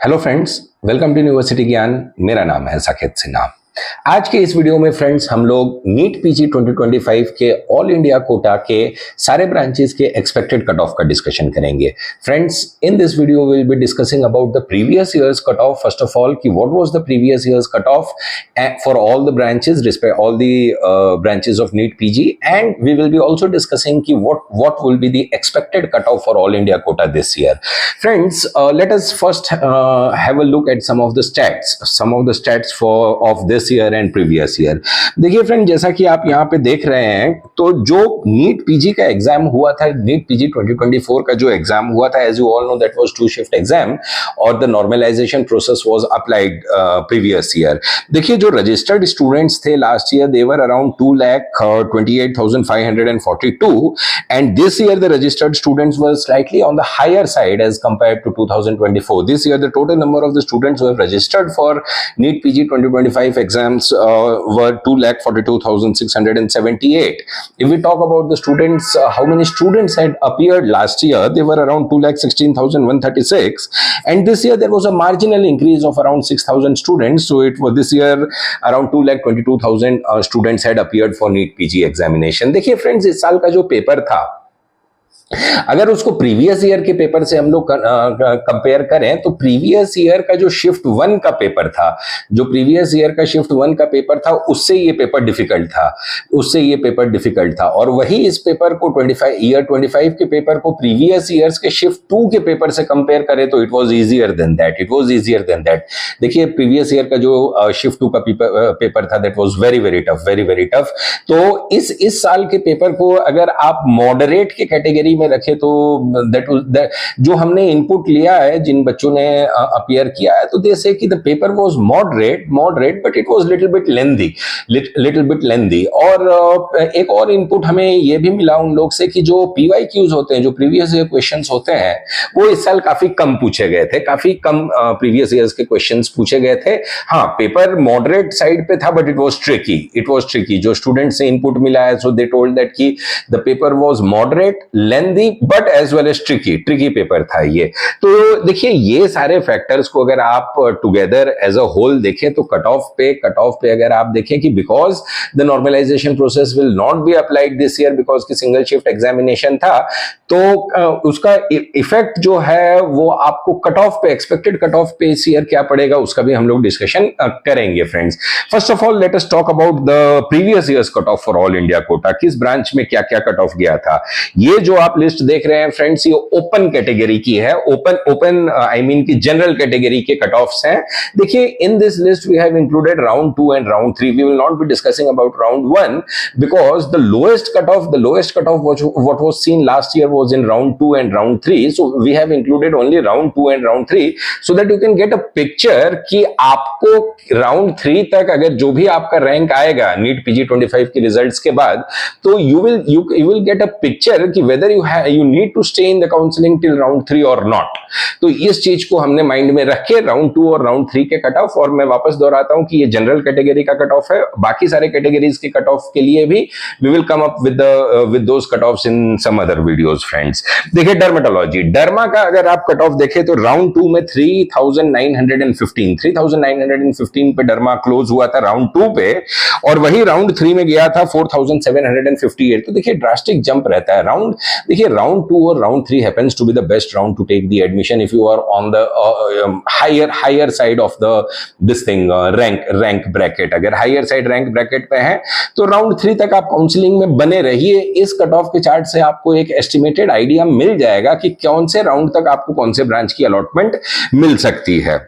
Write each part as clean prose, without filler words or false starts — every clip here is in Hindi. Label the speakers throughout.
Speaker 1: Hello friends, welcome to university Gyan. मेरा नाम है साकेत सिन्हा। आज के इस वीडियो में फ्रेंड्स हम लोग नीट पीजी 2025 के ऑल इंडिया कोटा के सारे ब्रांचेस के एक्सपेक्टेड कट ऑफ का डिस्कशन करेंगे। Friends, in this video we will be discussing about the previous years cut off. First of all कि what was the previous years cut off for all the branches, respect all the branches of NEET PG, and we will be also discussing कि what will be the expected cutoff for all India quota this year. Friends, let us first have a look at some of the stats of this year and previous year. देखिए फ्रेंड, जैसा कि आप यहाँ पे देख रहे हैं, तो जो नीट पीजी का एग्जाम हुआ था, नीट पीजी 2024 का जो एग्जाम हुआ था, as you all know that was 2 shift exam और the normalisation process was applied previous year. देखिए, जो रजिस्टर्ड स्टूडेंट्स थे last year, they were around 2,28,542 and this year the registered students were slightly on the higher side as compared to 2024. This year the total number of the students who have registered for NEET PG 2025 exams were 2,42,678. If we talk about the students, how many students had appeared last year, they were around 2,16,136, and this year there was a marginal increase of around 6,000 students. So it was this year around 2,22,000 students had appeared for NEET PG examination. देखिए फ्रेंड्स, इस साल का जो पेपर था, अगर उसको प्रीवियस ईयर के पेपर से हम लोग कंपेयर करें, तो प्रीवियस ईयर का जो शिफ्ट 1 का पेपर था, जो प्रीवियस ईयर का शिफ्ट 1 का पेपर था, उससे ये पेपर डिफिकल्ट था। और वही इस पेपर को 25 के पेपर को प्रीवियस ईयर्स के शिफ्ट 2 के पेपर से कंपेयर करें तो it was easier than that. देखिए, प्रीवियस ईयर का जो शिफ्ट 2 का पेपर था, दैट वाज वेरी टफ। तो इस साल के पेपर को अगर आप मॉडरेट के कैटेगरी में रखे तो जो हमने इनपुट लिया है, जिन बच्चों ने अपीयर किया है, तो दे से कि the paper was moderate but it was little bit lengthy. और एक और इनपुट हमें ये भी मिला उन लोग से कि जो पीवाईक्यूज होते हैं, जो प्रीवियस ईयर क्वेश्चंस होते हैं, वो इस साल काफी कम पूछे गए थे, काफी कम प्रीवियस ईयर्स के क्वेश्चंस पूछे गए थे। हाँ, पेपर मॉडरेट साइड पे था बट इट वाज ट्रिकी। जो स्टूडेंट से इनपुट मिला है, सो दे टोल्ड दैट कि the paper was moderate, lengthy but as well as tricky paper था ये। तो देखिए, ये सारे फैक्टर्स को अगर आप टुगेदर एज अ होल देखें तो कट ऑफ पे अगर आप देखें कि because the normalisation process will not be applied this year because की सिंगल शिफ्ट एग्जामिनेशन था, तो उसका इफेक्ट जो है वो आपको कट ऑफ पे, एक्सपेक्टेड कट ऑफ पे इस ईयर क्या पड़ेगा, उसका भी हम लोग डिस्कशन करेंगे friends. First of all let us talk about the previous years cut off for all India Kota. किस ब्रांच में क्या क्या कट ऑफ गया था, ये जो आप लिस्ट देख रहे हैं फ्रेंड्स, ये ओपन कैटेगरी की है। ओपन आई मीन की जनरल कैटेगरी के कट ऑफ्स हैं। देखिए, in this list we have included round 2 and round 3। We will not be discussing about round 1 because the lowest cut off what was seen last year was in round 2 and round 3, so we have included only round 2 and round 3 so that you can get a picture कि आपको round 3 तक अगर जो भी आपका रैंक आएगा नीट पीजी 25 के रिजल्ट्स के बाद, तो you will get a picture कि whether you need to stay in the counseling till round 3 or not। तो इस चीज को हमने माइंड में रख के राउंड 2 और राउंड 3 के कट ऑफ, और मैं वापस दोहराता हूं कि ये जनरल कैटेगरी का कट ऑफ है। बाकी सारे कैटेगरीज के कट ऑफ के लिए भी we will come up with those cut offs in some other videos friends। देखिए, डर्मा का अगर आप कट ऑफ देखें तो राउंड 2 में 3,915 पे डर्मा क्लोज हुआ था राउंड 2 पे, और वही राउंड 3 में गया था 4,758। तो देखिए, ड्रास्टिक जंप रहता है। देखिए, राउंड 2 और round 3 happens to be the best round to take the admission if you are on the higher side of this thing rank bracket। अगर हायर साइड रैंक ब्रैकेट पे है तो राउंड 3 तक आप काउंसलिंग में बने रहिए। इस कट ऑफ के चार्ट से आपको एक एस्टिमेटेड आइडिया मिल जाएगा कि कौन से राउंड तक आपको कौन से ब्रांच की अलॉटमेंट मिल सकती है।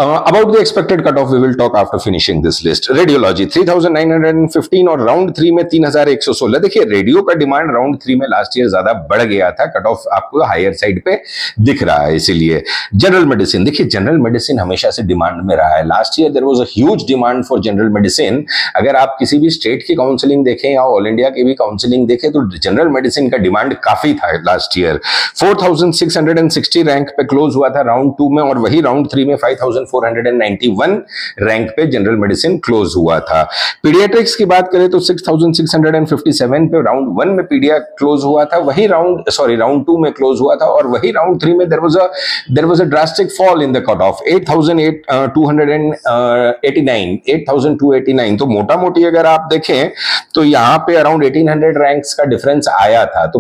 Speaker 1: About the expected cutoff we will talk after finishing this list। Radiology 3,915 और राउंड 3 में 3,116। देखिए, रेडियो का डिमांड राउंड 3 में लास्ट ईयर ज्यादा बढ़ गया था, कट ऑफ आपको हायर साइड पे दिख रहा है इसीलिए। जनरल मेडिसिन, देखिए जनरल मेडिसिन हमेशा से डिमांड में रहा है। Last year there was a huge demand for general medicine. अगर आप किसी भी स्टेट की काउंसलिंग देखें या ऑल इंडिया की भी काउंसलिंग देखें तो जनरल मेडिसिन का डिमांड काफी था लास्ट ईयर। 4,660 रैंक पे क्लोज हुआ था राउंड 2 में, और वही राउंड राउंड 3 में 5491 रैंक पे जनरल मेडिसिन क्लोज हुआ था। पीडियाट्रिक्स की बात करें तो 6657 पे राउंड 1 में पीडिया क्लोज हुआ था, वही राउंड 2 में क्लोज हुआ था, और वही राउंड 3 में there was a drastic fall in the cut off 8289। तो मोटा मोटी अगर आप देखें तो यहाँ पे अराउंड 1800 रैंक्स का डिफरेंस आया था। तो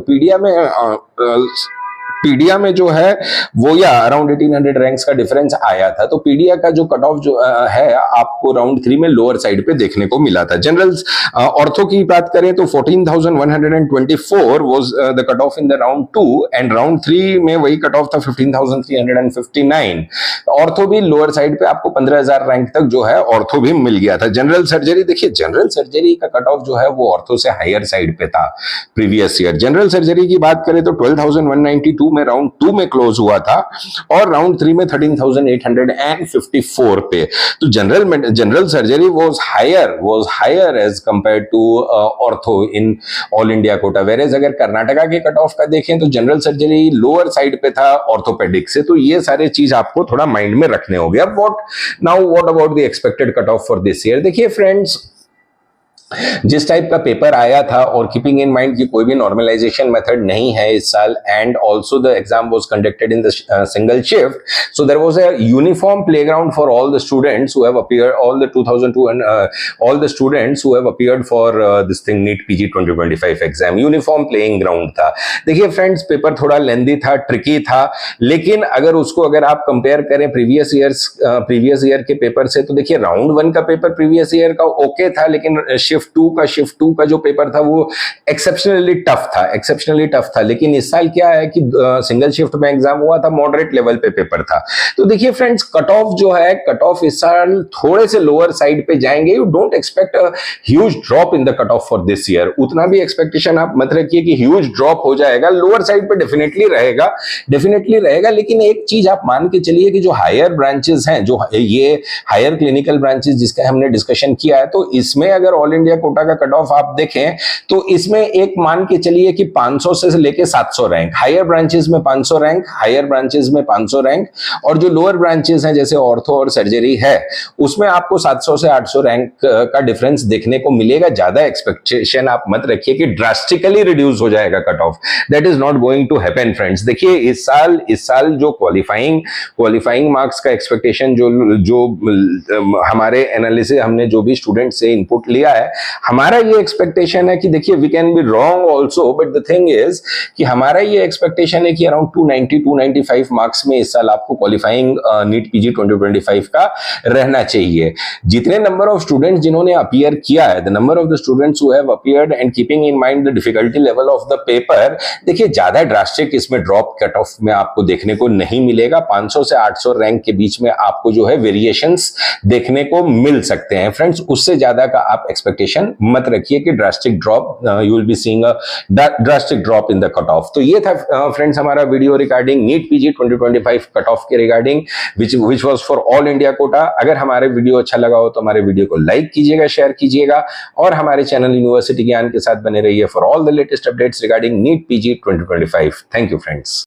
Speaker 1: पीडिया में जो है वो या अराउंड 1800 रैंक्स का डिफरेंस आया था। तो पीडिया का जो कट ऑफ जो है आपको राउंड 3 में लोअर साइड पे देखने को मिला था। जनरल ऑर्थो की बात करें तो 14,124 was the cut of in the round 2 and round 3 में वही कट ऑफ था 15,359। ऑर्थो भी लोअर साइड पे आपको 15,000 रैंक तक जो है ऑर्थो भी मिल गया था। जनरल सर्जरी देखिए, जनरल सर्जरी का कट ऑफ जो है वो ऑर्थो से हायर साइड पे था प्रीवियस ईयर। जनरल सर्जरी की बात करें तो 12,192 में राउंड 2 में क्लोज हुआ था और राउंड 3 में 13,854 पे। तो general surgery was higher as compared to ortho in all India quota. Whereas अगर कर्नाटका के कट ऑफ का देखें तो जनरल सर्जरी लोअर साइड पे था ऑर्थोपेडिक से। तो ये सारे चीज आपको थोड़ा माइंड में रखने होंगे। अब what about the expected cut off for this year. देखिए फ्रेंड्स, जिस टाइप का पेपर आया था और कीपिंग इन माइंड कि कोई भी नॉर्मलाइजेशन मेथड नहीं है इस साल and also the exam was conducted in the single shift, so there was a uniform playground for all the students who have appeared, all the 2002 and all the students who have appeared for this thing NEET PG 2025 exam. Uniform playing ground था। देखिए फ्रेंड्स, पेपर थोड़ा लेंदी था, ट्रिकी था, लेकिन अगर आप कंपेयर करें प्रीवियस ईयर के पेपर से तो देखिए राउंड 1 का पेपर प्रीवियस ईयर का ओके था, लेकिन शिफ्ट टू का जो पेपर था वो एक्सेप्शनली टफ था। लेकिन इस साल क्या है कि सिंगल शिफ्ट में एग्जाम हुआ था, मॉडरेट लेवल पे पेपर था। तो देखिए फ्रेंड्स, कट ऑफ इस साल थोड़े से लोअर साइड पे जाएंगे। You don't expect a huge drop in the cut off for this year. उतना भी एक्सपेक्टेशन आप मत रखिए कि ह्यूज ड्रॉप हो जाएगा। लोअर साइड पे डेफिनेटली रहेगा, लेकिन एक चीज आप मान के चलिए कि जो हायर ब्रांचेस हैं, जो ये हायर क्लिनिकल ब्रांचेस जिसका हमने डिस्कशन किया है, तो इसमें अगर ऑल इंडिया कोटा का कट ऑफ आप देखें तो इसमें एक मान के चलिए कि 500 से लेके 700 रैंक, हायर ब्रांचेस में 500 रैंक, और जो लोअर ब्रांचेस हैं जैसे ऑर्थो और सर्जरी है उसमें आपको 700 से 800 रैंक का डिफरेंस देखने को मिलेगा। ज्यादा एक्सपेक्टेशन आप मत रखिए कि ड्रास्टिकली रिड्यूस हो जाएगा cut off. That is not going to happen friends. देखिए इस साल जो क्वालिफाइंग मार्क्स का एक्सपेक्टेशन जो हमारे एनालिसिस, हमने जो भी स्टूडेंट से इनपुट लिया है, हमारा ये एक्सपेक्टेशन है कि देखिए we can be wrong also, but the thing is कि हमारा ये एक्सपेक्टेशन है कि अराउंड 295 मार्क्स में इस साल आपको क्वालिफाइंग नीट पीजी 2025 का रहना चाहिए। जितने नंबर ऑफ स्टूडेंट्स जिन्होंने अपीयर किया है, the number of the students who have appeared and keeping in mind the difficulty level of the paper, देखिए ज्यादा ड्रास्टिक इसमें ड्रॉप कट ऑफ में आपको देखने को नहीं मिलेगा। 500 से 800 रैंक के बीच में आपको जो है वेरिएशंस देखने को मिल सकते हैं फ्रेंड्स। उससे ज्यादा का आप एक्सपेक्टेशन मत रखिए कि drastic drop, you will be seeing a drastic drop in the cut off. तो ये था फ्रेंड्स हमारा video regarding NEET PG 2025 cut off के regarding which was for all India quota. अगर हमारे वीडियो अच्छा लगा हो तो हमारे वीडियो को लाइक कीजिएगा, शेयर कीजिएगा और हमारे चैनल यूनिवर्सिटी ज्ञान के साथ बने रहिए for all the latest updates regarding NEET PG 2025। Thank you friends.